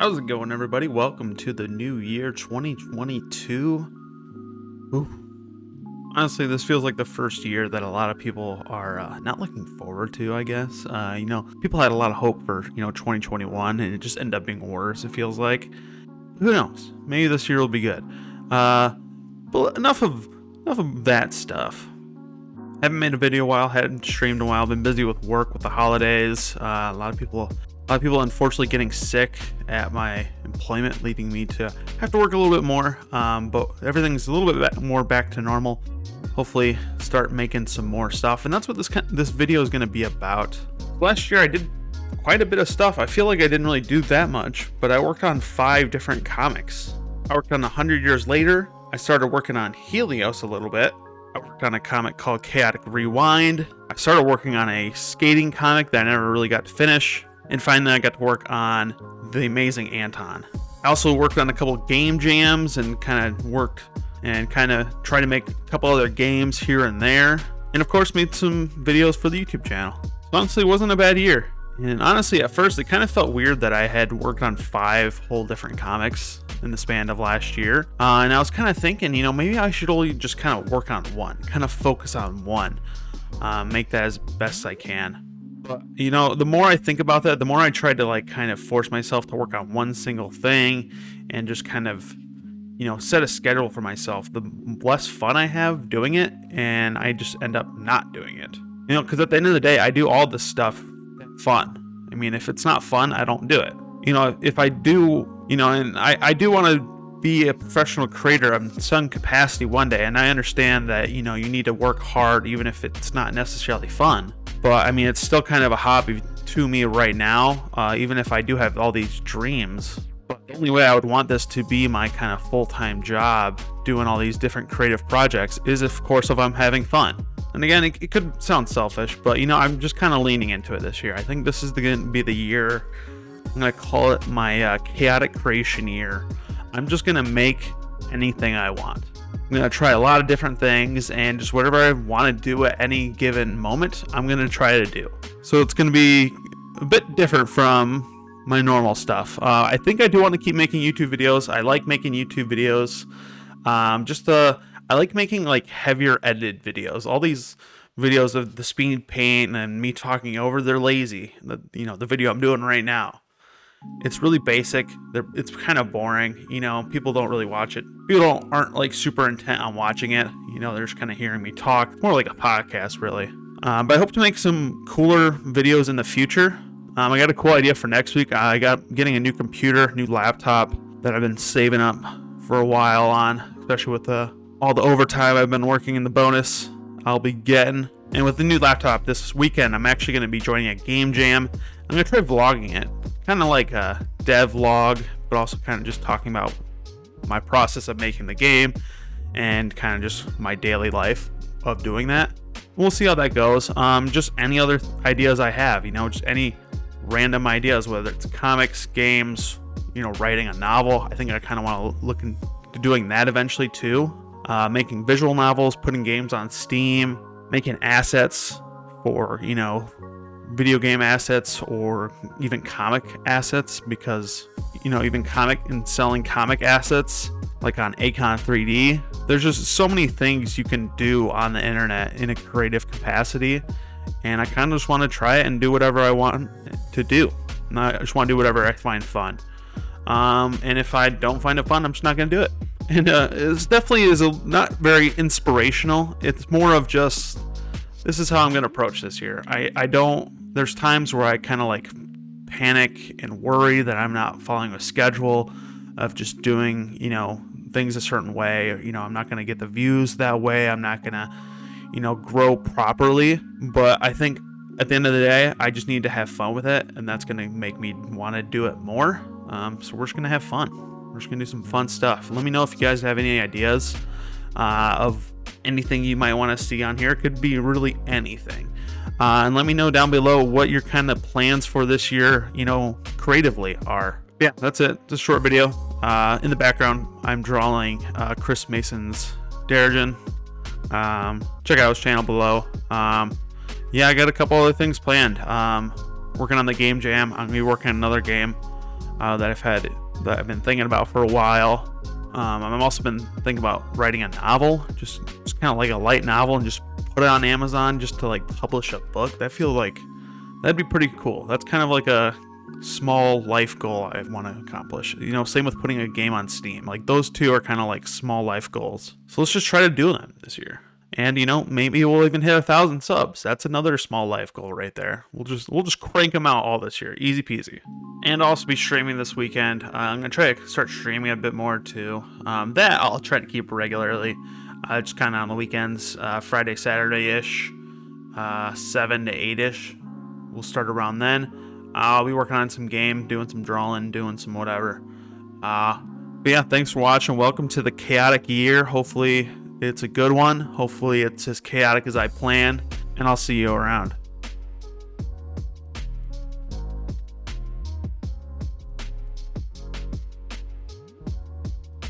How's it going, everybody? Welcome to the new year 2022. Ooh. Honestly, this feels like the first year that a lot of people are not looking forward to, I guess. People had a lot of hope for, 2021, and it just ended up being worse, it feels like. Who knows? Maybe this year will be good. But enough of that stuff. Haven't made a video in a while, hadn't streamed in a while, been busy with work with the holidays. A lot of people unfortunately getting sick at my employment, leading me to have to work a little bit more, but everything's a little bit more back to normal. Hopefully start making some more stuff, and that's what this video is going to be about. Last year I did quite a bit of stuff. I feel like I didn't really do that much, but I worked on 5 different comics. I worked on 100 Years Later. I started working on Helios a little bit. I worked on a comic called Chaotic Rewind. I started working on a skating comic that I never really got to finish. And finally, I got to work on The Amazing Anton. I also worked on a couple game jams and kind of tried to make a couple other games here and there. And of course, made some videos for the YouTube channel. So honestly, it wasn't a bad year. And honestly, at first, it kind of felt weird that I had worked on 5 whole different comics in the span of last year. And I was kind of thinking, maybe I should only just kind of work on one, kind of focus on one, make that as best I can. But, the more I think about that, the more I try to kind of force myself to work on one single thing and just kind of, set a schedule for myself, the less fun I have doing it, and I just end up not doing it. Because at the end of the day, I do all this stuff fun. I mean, if it's not fun, I don't do it. If I do, and I do want to be a professional creator of some capacity one day, and I understand that, you need to work hard even if it's not necessarily fun. But I mean, it's still kind of a hobby to me right now, even if I do have all these dreams. But the only way I would want this to be my kind of full-time job, doing all these different creative projects, is of course if I'm having fun. And again, it could sound selfish, but I'm just kind of leaning into it this year. I think this is going to be the year. I'm going to call it my chaotic creation year. I'm just going to make anything I want. I'm going to try a lot of different things, and just whatever I want to do at any given moment, I'm going to try to do. So it's going to be a bit different from my normal stuff. I think I do want to keep making YouTube videos. I like making YouTube videos. I like making heavier edited videos. All these videos of the speed paint and me talking over, they're lazy. The video I'm doing right now. It's really basic. It's kind of boring. People don't really watch it. People aren't super intent on watching it. They're just kind of hearing me talk. It's more like a podcast, really. But I hope to make some cooler videos in the future. I got a cool idea for next week. Getting a new computer, new laptop that I've been saving up for a while on, especially with all the overtime I've been working in the bonus I'll be getting. And with the new laptop this weekend, I'm actually going to be joining a game jam. I'm going to try vlogging it. Kind of like a dev vlog, but also kind of just talking about my process of making the game and kind of just my daily life of doing that. We'll see how that goes. Just any other ideas I have, just any random ideas, whether it's comics, games, writing a novel. I think I kind of want to look into doing that eventually too. Making visual novels, putting games on Steam, making assets for, video game assets or even comic assets, because even comic and selling comic assets like on Acon 3D, there's just so many things you can do on the internet in a creative capacity, and I kind of just want to try it and do whatever I want to do. And I just want to do whatever I find fun, and if I don't find it fun, I'm just not going to do it. And it definitely is not very inspirational. It's more of just, this is how I'm going to approach this year. There's times where I kind of panic and worry that I'm not following a schedule of just doing, things a certain way. I'm not going to get the views that way. I'm not going to, grow properly. But I think at the end of the day, I just need to have fun with it. And that's going to make me want to do it more. So we're just going to have fun. We're just going to do some fun stuff. Let me know if you guys have any ideas of anything you might want to see on here. It could be really anything. And let me know down below what your kind of plans for this year, creatively are. Yeah, that's it. It's a short video. In the background, I'm drawing Chris Mason's Darrigan. Check out his channel below. Yeah, I got a couple other things planned. Working on the game jam. I'm going to be working on another game. that I've been thinking about for a while. I've also been thinking about writing a novel, just kind of like a light novel, and just put it on Amazon just to like publish a book. That feels like that'd be pretty cool. That's kind of like a small life goal I want to accomplish. Same with putting a game on Steam. Like those two are kind of like small life goals. So let's just try to do them this year. And maybe we'll even hit 1,000 subs. That's another small life goal right there. We'll just crank them out all this year, easy peasy. And I'll also be streaming this weekend. I'm gonna try to start streaming a bit more too. That I'll try to keep regularly, just kind of on the weekends, Friday, Saturday-ish, 7 to 8-ish. We'll start around then. I'll be working on some game, doing some drawing, doing some whatever. But yeah, thanks for watching. Welcome to the chaotic year. Hopefully it's a good one. Hopefully it's as chaotic as I planned, and I'll see you around.